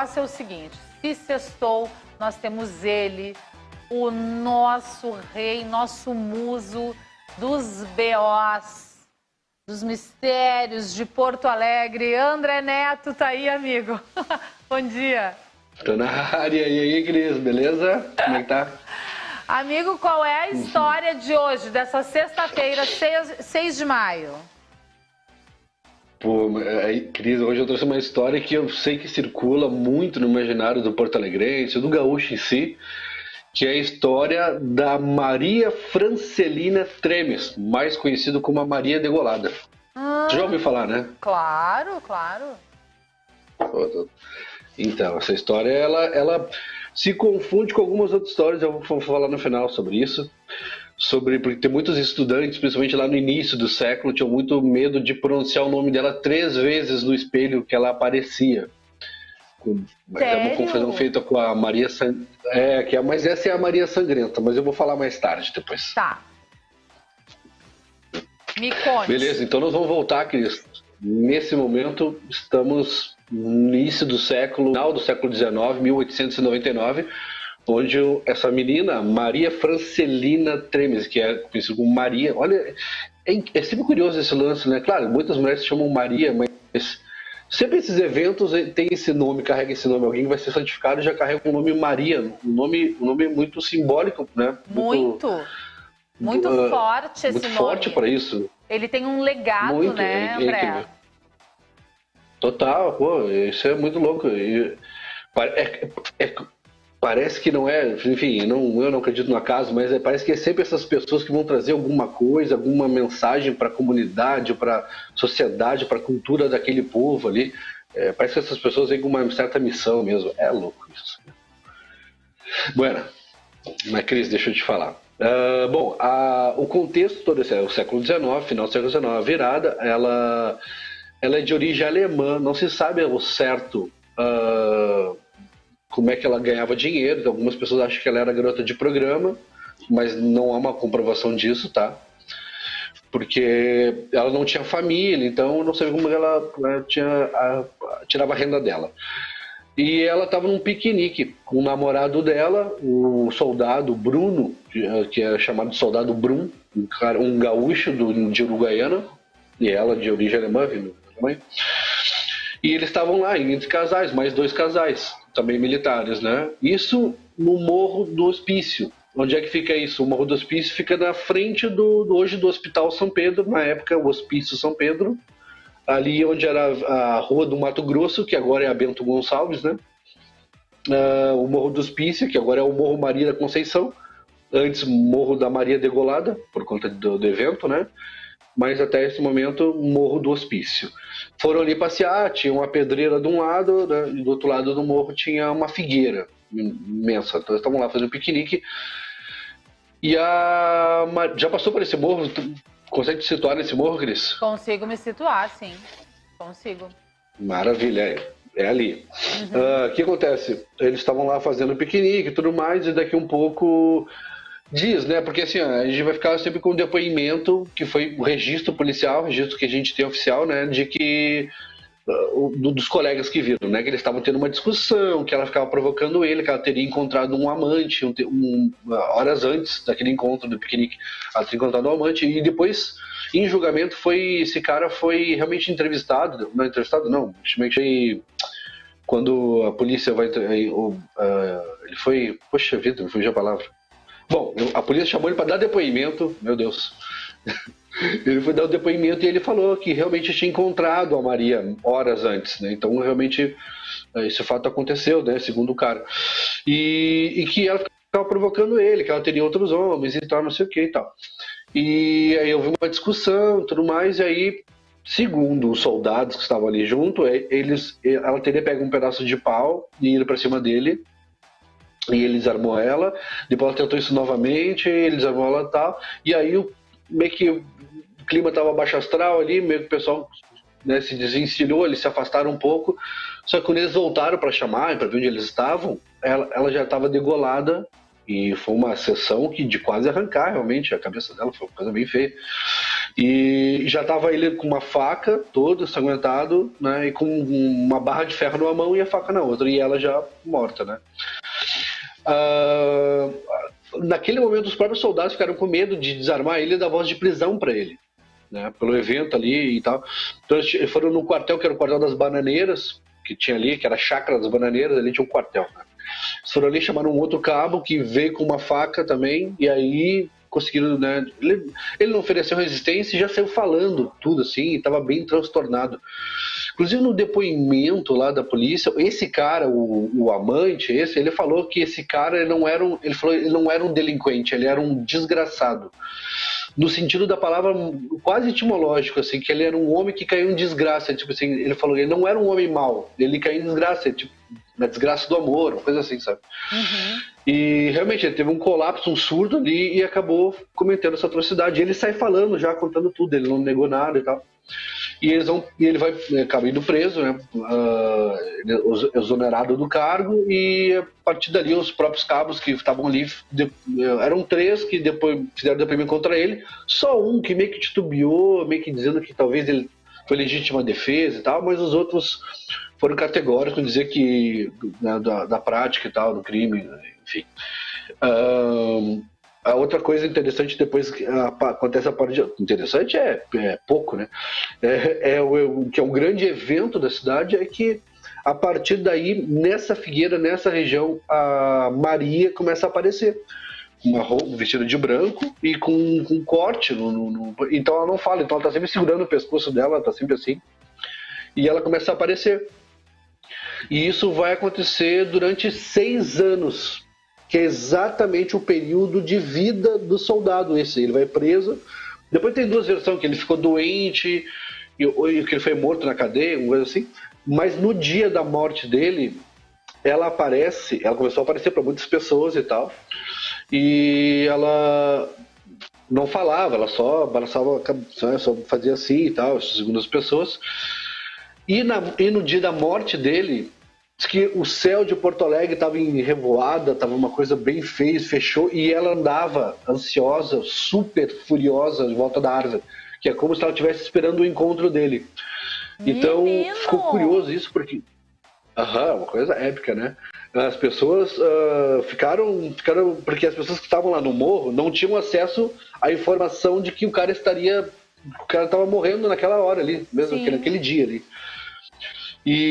É o seguinte, se sextou, nós temos ele, o nosso rei, nosso muso dos BOs, dos mistérios de Porto Alegre. André Neto tá aí, amigo. Bom dia. Tô na área. E aí, Cris, beleza? Como é que tá? Amigo, qual é a história de hoje, dessa sexta-feira, 6 de maio? Pô, aí, Cris, hoje eu trouxe uma história que eu sei que circula muito no imaginário do porto-alegrense, do gaúcho em si, que é a história da Maria Francelina Tremes, mais conhecido como a Maria Degolada. Você já ouviu falar, né? Claro, claro. Então, essa história, ela se confunde com algumas outras histórias, eu vou falar no final sobre isso. Porque tem muitos estudantes, principalmente lá no início do século, tinham muito medo de pronunciar o nome dela 3 vezes no espelho que ela aparecia. É uma confusão feita com a Maria mas essa é a Maria Sangrenta, mas eu vou falar mais tarde depois. Tá. Me conte. Beleza, então nós vamos voltar, Cris. Nesse momento, estamos no início do século, final do século XIX, 1899, onde essa menina, Maria Francelina Tremes, que é conhecida como Maria, olha, é sempre curioso esse lance, né? Claro, muitas mulheres se chamam Maria, mas sempre esses eventos tem esse nome, carrega esse nome. Alguém que vai ser santificado já carrega o nome Maria, um nome muito simbólico, né? Muito forte esse muito nome. Forte para isso. Ele tem um legado, né, André? Total, pô, isso é muito louco. Parece que não é, enfim, eu não acredito no acaso, mas parece que é sempre essas pessoas que vão trazer alguma coisa, alguma mensagem para a comunidade, para a sociedade, para a cultura daquele povo ali. Parece que essas pessoas vêm com uma certa missão mesmo. É louco isso. Bueno, mas Cris, deixa eu te falar. O contexto todo esse é o século XIX, final do século XIX, a virada, ela é de origem alemã, não se sabe ao certo como é que ela ganhava dinheiro. Algumas pessoas acham que ela era garota de programa, mas não há uma comprovação disso, tá? Porque ela não tinha família, então não sei como ela tirava a renda dela. E ela estava num piquenique com o namorado dela, o soldado Bruno, que é chamado de soldado Brum, um gaúcho de Uruguaiana, e ela de origem alemã, vindo da Alemanha. E eles estavam lá, entre casais, mais 2 casais, também militares, né? Isso no Morro do Hospício. Onde é que fica isso? O Morro do Hospício fica na frente hoje do Hospital São Pedro, na época o Hospício São Pedro, ali onde era a Rua do Mato Grosso, que agora é a Bento Gonçalves, né? O Morro do Hospício, que agora é o Morro Maria da Conceição, antes Morro da Maria Degolada, por conta do evento, né? Mas até esse momento, Morro do Hospício. Foram ali passear, tinha uma pedreira de um lado, né? E do outro lado do morro tinha uma figueira imensa. Então eles estavam lá fazendo piquenique. E já passou por esse morro? Tu consegue te situar nesse morro, Cris? Consigo me situar, sim. Consigo. Maravilha, é ali. O que acontece? Eles estavam lá fazendo piquenique e tudo mais, e daqui um pouco diz, né? Porque assim, a gente vai ficar sempre com o depoimento, que foi o registro policial, o registro que a gente tem oficial, né? De que dos colegas que viram, né? Que eles estavam tendo uma discussão, que ela ficava provocando ele, que ela teria encontrado um amante horas antes daquele encontro do piquenique. Ela teria encontrado um amante, e depois, em julgamento, esse cara foi realmente entrevistado. Não, foi quando a polícia vai. Ele foi. Poxa vida, me fugiu a palavra. Bom, a polícia chamou ele para dar depoimento, meu Deus. Ele foi dar o depoimento e ele falou que realmente tinha encontrado a Maria horas antes, né? Então, realmente, esse fato aconteceu, né? Segundo o cara. E que ela ficava provocando ele, que ela teria outros homens e tal, não sei o que e tal. E aí houve uma discussão e tudo mais, e aí, segundo os soldados que estavam ali junto, ela teria pego um pedaço de pau e ido para cima dele. E ele desarmou ela, depois ela tentou isso novamente, ele desarmou ela e tal, e aí meio que o clima estava baixo astral ali, meio que o pessoal, né, se desencilhou, eles se afastaram um pouco, só que quando eles voltaram para chamar, para ver onde eles estavam, ela já estava degolada, e foi uma sessão de quase arrancar realmente a cabeça dela, foi uma coisa bem feia. E já tava ele com uma faca, todo ensanguentado, né? E com uma barra de ferro numa mão e a faca na outra. E ela já morta, né? Naquele momento, os próprios soldados ficaram com medo de desarmar ele e dar voz de prisão para ele, né? Pelo evento ali e tal. Então eles foram no quartel, que era o quartel das Bananeiras, que tinha ali, que era a chácara das Bananeiras, ali tinha um quartel, né? Eles foram ali, chamaram um outro cabo que veio com uma faca também, e aí conseguiram, né? Ele não ofereceu resistência e já saiu falando tudo assim, e estava bem transtornado. Inclusive no depoimento lá da polícia, esse cara, o amante, ele falou que esse cara ele não era um delinquente, ele era um desgraçado. No sentido da palavra quase etimológico, assim, que ele era um homem que caiu em desgraça. Tipo assim, ele falou que ele não era um homem mau, ele caiu em desgraça, tipo, na desgraça do amor, uma coisa assim, sabe? Uhum. E realmente ele teve um colapso, um surto ali e acabou cometendo essa atrocidade. E ele sai falando já, contando tudo, ele não negou nada e tal. E ele vai acaba indo preso, né? Exonerado do cargo, e a partir dali os próprios cabos que estavam ali, eram 3 que depois fizeram depoimento contra ele, só um que meio que titubeou, meio que dizendo que talvez ele foi legítima defesa e tal, mas os outros foram categóricos em dizer que da prática e tal, do crime, enfim. A outra coisa interessante depois que acontece a parte interessante é pouco, né? Que é um grande evento da cidade é que a partir daí, nessa figueira, nessa região, a Maria começa a aparecer. Uma roupa vestida de branco e com um corte. Então ela não fala, então ela tá sempre segurando o pescoço dela, ela tá sempre assim. E ela começa a aparecer. E isso vai acontecer durante 6 anos. Que é exatamente o período de vida do soldado esse. Ele vai preso. Depois tem 2 versões, que ele ficou doente, que ele foi morto na cadeia, uma coisa assim. Mas no dia da morte dele, ela começou a aparecer para muitas pessoas e tal. E ela não falava, ela só balançava a cabeça, só fazia assim e tal, segundo as pessoas. E no dia da morte dele, diz que o céu de Porto Alegre estava em revoada, estava uma coisa bem feia, fechou, e ela andava ansiosa, super furiosa, de volta da árvore, que é como se ela estivesse esperando o encontro dele. Então, ficou curioso isso, porque... uma coisa épica, né? As pessoas ficaram... Porque as pessoas que estavam lá no morro não tinham acesso à informação de que o cara estava morrendo naquela hora ali, mesmo naquele dia ali.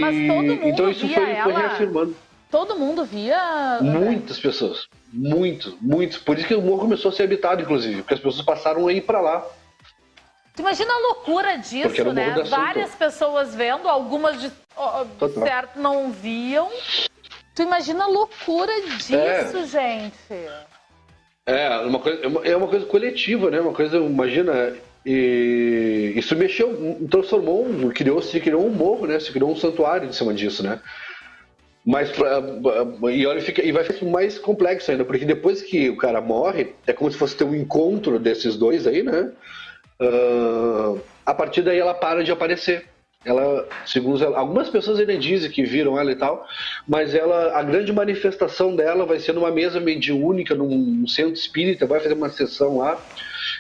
Mas todo mundo então isso foi reafirmando. Todo mundo via? Muitas pessoas. Muitos. Por isso que o morro começou a ser habitado, inclusive. Porque as pessoas passaram a ir pra lá. Tu imagina a loucura disso, né? Várias pessoas vendo, algumas de certo não viam. Tu imagina a loucura disso, gente. É uma coisa coletiva, né? Uma coisa, imagina... E isso transformou, se criou um morro, né? Se criou um santuário em cima disso, né? Mas e vai ficar mais complexo ainda, porque depois que o cara morre, é como se fosse ter um encontro desses dois aí, né? A partir daí ela para de aparecer. Ela, segundo algumas pessoas ainda dizem que viram ela e tal, mas a grande manifestação dela vai ser numa mesa mediúnica, num centro espírita, vai fazer uma sessão lá.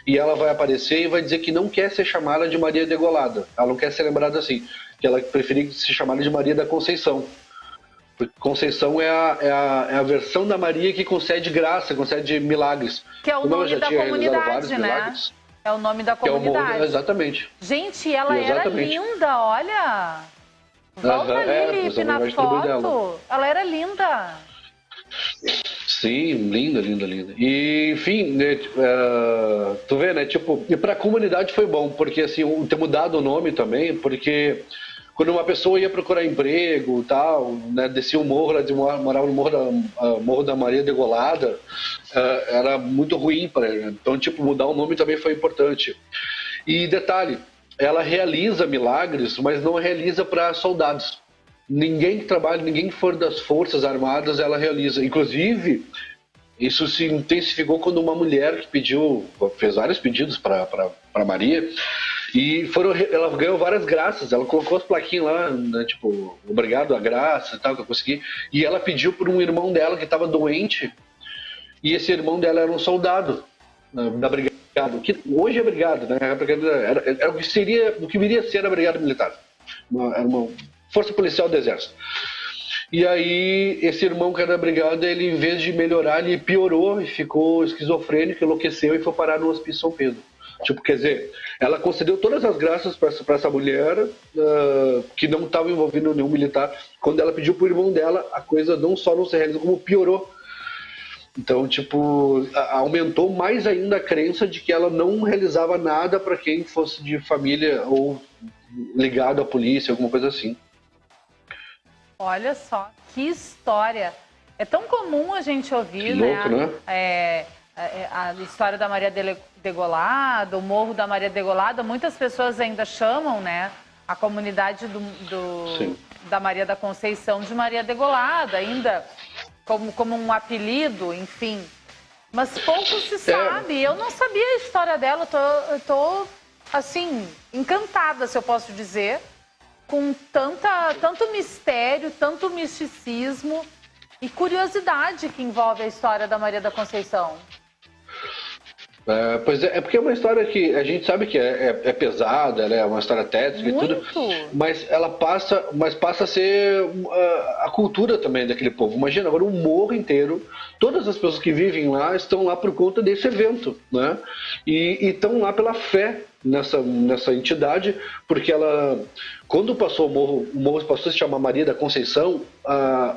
E ela vai aparecer e vai dizer que não quer ser chamada de Maria Degolada. Ela não quer ser lembrada assim. Que ela preferia ser chamada de Maria da Conceição. Porque Conceição é a versão da Maria que concede graça, concede milagres. Que é o nome da comunidade, né? Milagres, é o nome da comunidade. Exatamente. Gente, ela era linda, olha. Volta ali, Lipe, na foto. Ela era linda. Sim, linda. E, enfim, né, tu vê, né, tipo, e pra comunidade foi bom, porque, assim, ter mudado o nome também, porque quando uma pessoa ia procurar emprego e tal, né, descia o morro, ela morava no Morro da Maria Degolada, era muito ruim para ela. Então, tipo, mudar o nome também foi importante. E, detalhe, ela realiza milagres, mas não realiza para soldados. Ninguém que trabalha, ninguém que for das Forças Armadas, ela realiza. Inclusive, isso se intensificou quando uma mulher que fez vários pedidos para Maria, e ela ganhou várias graças. Ela colocou as plaquinhas lá, né, tipo, obrigado a graça e tal, que eu consegui. E ela pediu por um irmão dela que estava doente, e esse irmão dela era um soldado da Brigada que hoje é brigada, né? Era o que viria a ser a brigada militar. Era uma força policial do exército. E aí, esse irmão que era da brigada, ele em vez de melhorar, ele piorou e ficou esquizofrênico, enlouqueceu e foi parar no Hospício São Pedro. Tipo, quer dizer, ela concedeu todas as graças para essa mulher que não estava envolvida em nenhum militar. Quando ela pediu pro irmão dela, a coisa não só não se realizou, como piorou. Então, tipo, aumentou mais ainda a crença de que ela não realizava nada para quem fosse de família ou ligado à polícia, alguma coisa assim. Olha só, que história. É tão comum a gente ouvir, Louco, né? A história da Maria Degolada, o Morro da Maria Degolada. Muitas pessoas ainda chamam, né, a comunidade da Maria da Conceição de Maria Degolada, ainda como um apelido, enfim. Mas pouco se sabe. Eu não sabia a história dela. Eu tô assim, encantada, se eu posso dizer, com tanto mistério, tanto misticismo e curiosidade que envolve a história da Maria da Conceição. Pois é porque é uma história que a gente sabe que é pesada, ela é uma história tétrica e tudo, mas ela passa a ser a cultura também daquele povo. Imagina, agora um morro inteiro, todas as pessoas que vivem lá estão lá por conta desse evento, né? E estão lá pela fé nessa entidade, porque ela, quando passou o morro passou a se chamar Maria da Conceição,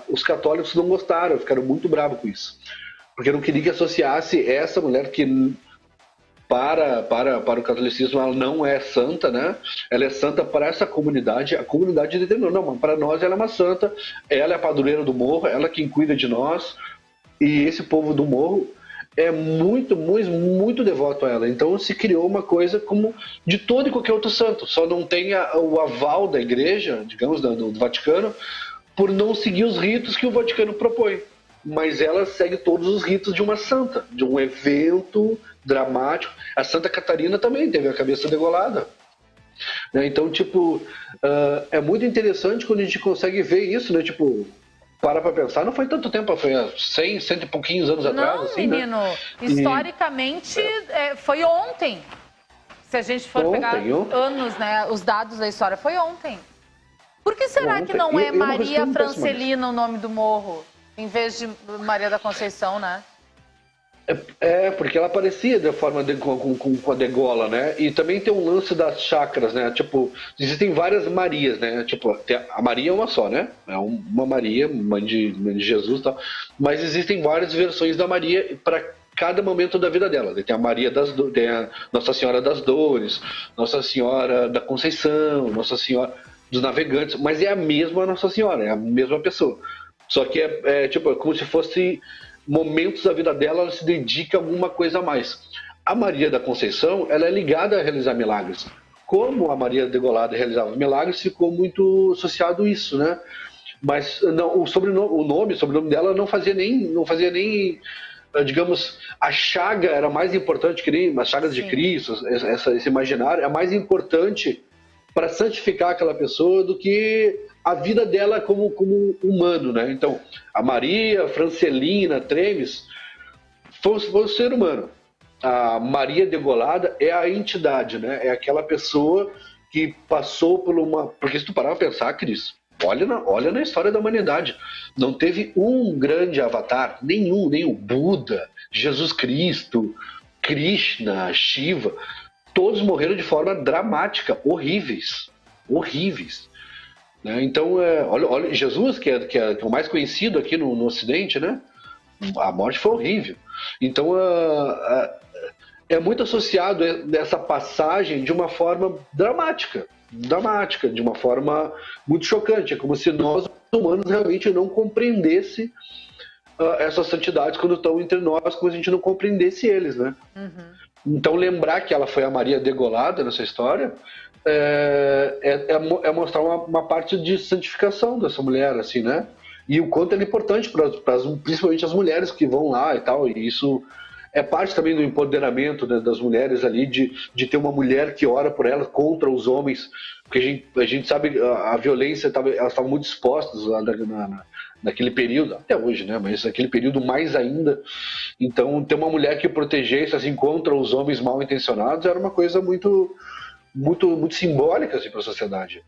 os católicos não gostaram, ficaram muito bravos com isso, porque não queria que associasse essa mulher que para o catolicismo ela não é santa, né? Ela é santa para essa comunidade. A comunidade determinou, não, mas para nós ela é uma santa, ela é a padroeira do morro, ela é quem cuida de nós, e esse povo do morro é muito, muito, muito devoto a ela. Então se criou uma coisa como de todo e qualquer outro santo, só não tem o aval da igreja, digamos, do Vaticano, por não seguir os ritos que o Vaticano propõe. Mas ela segue todos os ritos de uma santa, de um evento dramático. A Santa Catarina também teve a cabeça degolada. Né? Então, tipo, é muito interessante quando a gente consegue ver isso, né? Tipo, para pensar, não foi tanto tempo, foi há 100 e pouquinhos anos atrás. Não, assim, menino, né? historicamente foi ontem. Se a gente for pegar anos, né, os dados da história, foi ontem. Por que será que não é Maria Francelina o nome do morro, em vez de Maria da Conceição, né? Porque ela aparecia de forma com a degola, né? E também tem um lance das chakras, né? Tipo, existem várias Marias, né? Tipo, a Maria é uma só, né? É uma Maria, mãe de Jesus e tal. Mas existem várias versões da Maria para cada momento da vida dela. Tem a Maria tem a Nossa Senhora das Dores, Nossa Senhora da Conceição, Nossa Senhora dos Navegantes, mas é a mesma Nossa Senhora, é a mesma pessoa. Só que tipo, é como se fosse momentos da vida dela, ela se dedica a alguma coisa a mais. A Maria da Conceição, ela é ligada a realizar milagres. Como a Maria Degolada realizava milagres, ficou muito associado a isso, né? Mas não, o sobrenome dela não fazia nem, digamos, a chaga era mais importante que nem as chagas de Cristo, esse imaginário é mais importante para santificar aquela pessoa do que a vida dela como humano, né? Então, a Maria Francelina Tremes foi o ser humano. A Maria Degolada é a entidade, né? É aquela pessoa que passou por uma... Porque se tu parar pra pensar, Cris, olha na história da humanidade. Não teve um grande avatar, nenhum Buda, Jesus Cristo, Krishna, Shiva. Todos morreram de forma dramática, horríveis. Né? Então, olha, Jesus, que é o mais conhecido aqui no Ocidente, né? A morte foi horrível. Então, é muito associado essa passagem de uma forma dramática, de uma forma muito chocante. É como se nós, humanos, realmente não compreendesse essas santidades quando estão entre nós, como se a gente não compreendesse eles, né? Uhum. Então, lembrar que ela foi a Maria Degolada nessa história é mostrar uma parte de santificação dessa mulher, assim, né? E o quanto ela é importante, principalmente as mulheres que vão lá e tal. E isso é parte também do empoderamento, né, das mulheres ali, de ter uma mulher que ora por elas contra os homens, porque a gente sabe a violência, elas estavam muito expostas lá naquele período, até hoje, né, mas naquele período mais ainda. Então, ter uma mulher que protegesse assim, contra os homens mal intencionados era uma coisa muito, muito, muito simbólica assim, para a sociedade.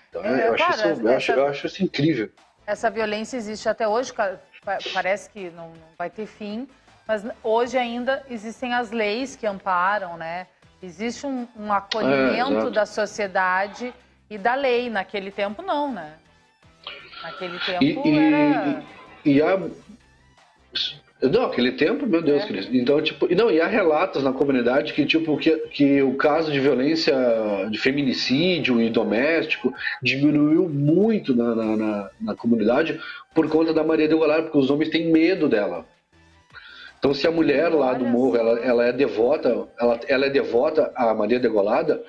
Então, eu acho isso incrível. Essa violência existe até hoje, parece que não vai ter fim, mas hoje ainda existem as leis que amparam, né? Existe um acolhimento da sociedade e da lei. Naquele tempo, não, né? Naquele tempo Não, aquele tempo, meu Deus, Cristo. Então, tipo, e há relatos na comunidade que, tipo, que o caso de violência, de feminicídio e doméstico diminuiu muito na comunidade por conta da Maria Degolada, porque os homens têm medo dela. Então, se a mulher lá do morro, ela é devota à Maria Degolada,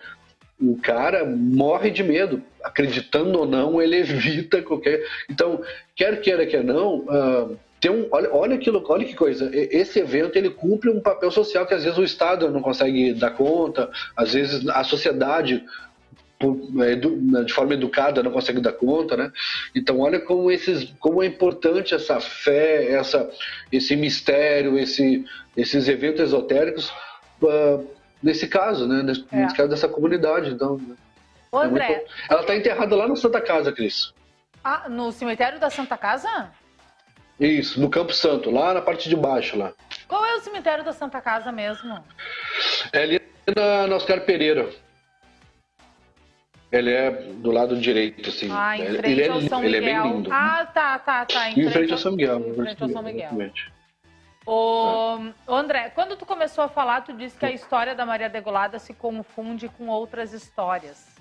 o cara morre de medo. Acreditando ou não, ele evita qualquer... Então, quer queira, quer não... olha que coisa, esse evento ele cumpre um papel social que às vezes o Estado não consegue dar conta, às vezes a sociedade de forma educada não consegue dar conta, né? Então olha como é importante essa fé, esse mistério, esses eventos esotéricos nesse caso, né? Nesse caso dessa comunidade. Então, André, ela está enterrada lá na Santa Casa, Cris. Ah, no cemitério da Santa Casa? Isso, no Campo Santo, lá na parte de baixo. Lá. Qual é o cemitério da Santa Casa mesmo? É ali na Oscar Pereira. Ele é do lado direito, assim. Ah, em frente ao São Miguel. Ele é bem lindo. Ah, tá. Em frente ao São Miguel. Em frente ao São Miguel. André, quando tu começou a falar, tu disse que a história da Maria Degolada se confunde com outras histórias.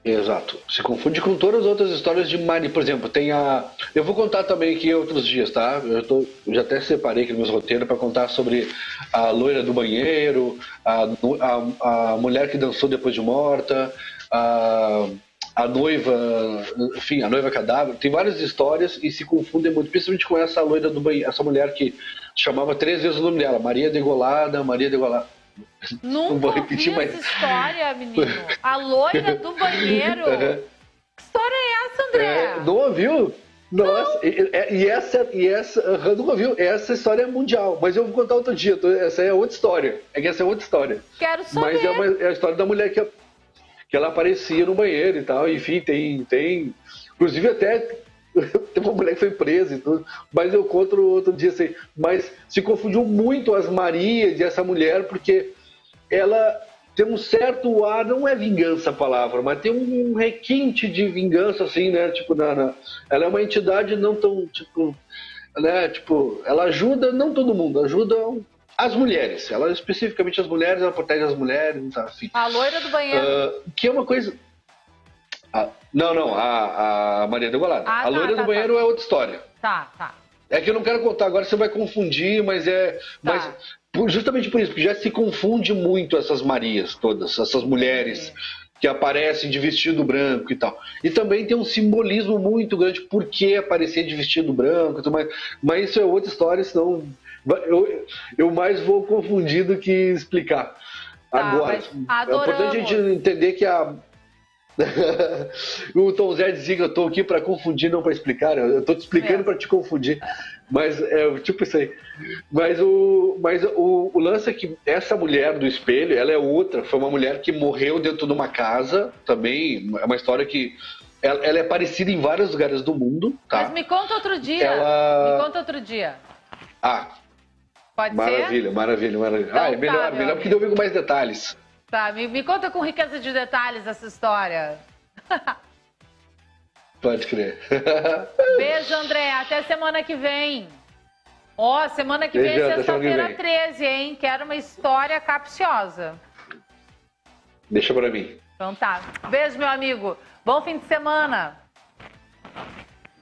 Exato. Se confunde com todas as outras histórias de Maria. Por exemplo, tem a... Eu vou contar também aqui outros dias, tá? Eu já até separei aqui nos meus roteiros para contar sobre a loira do banheiro, a mulher que dançou depois de morta, a noiva, enfim, a noiva cadáver. Tem várias histórias e se confundem muito, principalmente com essa loira do banheiro, essa mulher que chamava 3 vezes o nome dela, Maria Degolada, Maria Degolada. Nunca ouvi essa história, menino. A loira do banheiro. Que história é essa, André? Não ouviu? Nossa, não ouviu? Essa história é mundial, mas eu vou contar outro dia. Essa é outra história. Essa é outra história. Quero saber. Mas é a história da mulher que ela aparecia no banheiro e tal. Enfim, tem inclusive até tem uma mulher que foi presa e tudo, mas eu conto outro dia assim. Mas se confundiu muito as Marias e essa mulher, porque ela tem um certo ar, não é vingança a palavra, mas tem um requinte de vingança, assim, né? Tipo, ela é uma entidade não tão, tipo, né? Tipo, ela ajuda, não todo mundo, ajuda as mulheres. Ela, especificamente as mulheres, ela protege as mulheres, tá, assim. A loira do banheiro. Que é uma coisa... Não, a Maria Degolada. A loira do banheiro é outra história. Tá. É que eu não quero contar agora, você vai confundir, mas justamente por isso, porque já se confunde muito essas Marias todas, essas mulheres que aparecem de vestido branco e tal. E também tem um simbolismo muito grande por que aparecer de vestido branco, mas isso é outra história, senão eu mais vou confundir do que explicar. Agora, é importante a gente entender que o Tom Zé dizia que eu estou aqui para confundir, não para explicar. Eu estou te explicando para te confundir. Mas é tipo isso aí. Mas o lance é que essa mulher do espelho, ela é outra. Foi uma mulher que morreu dentro de uma casa. Também é uma história que ela é parecida em vários lugares do mundo. Tá? Mas me conta outro dia. Pode ser? Maravilha. Então, é melhor porque eu vi com mais detalhes. Tá, me conta com riqueza de detalhes essa história. Pode crer. Beijo, André. Até semana que vem. Semana que vem é sexta-feira 13, hein? Quero uma história capciosa. Deixa pra mim. Então tá. Beijo, meu amigo. Bom fim de semana.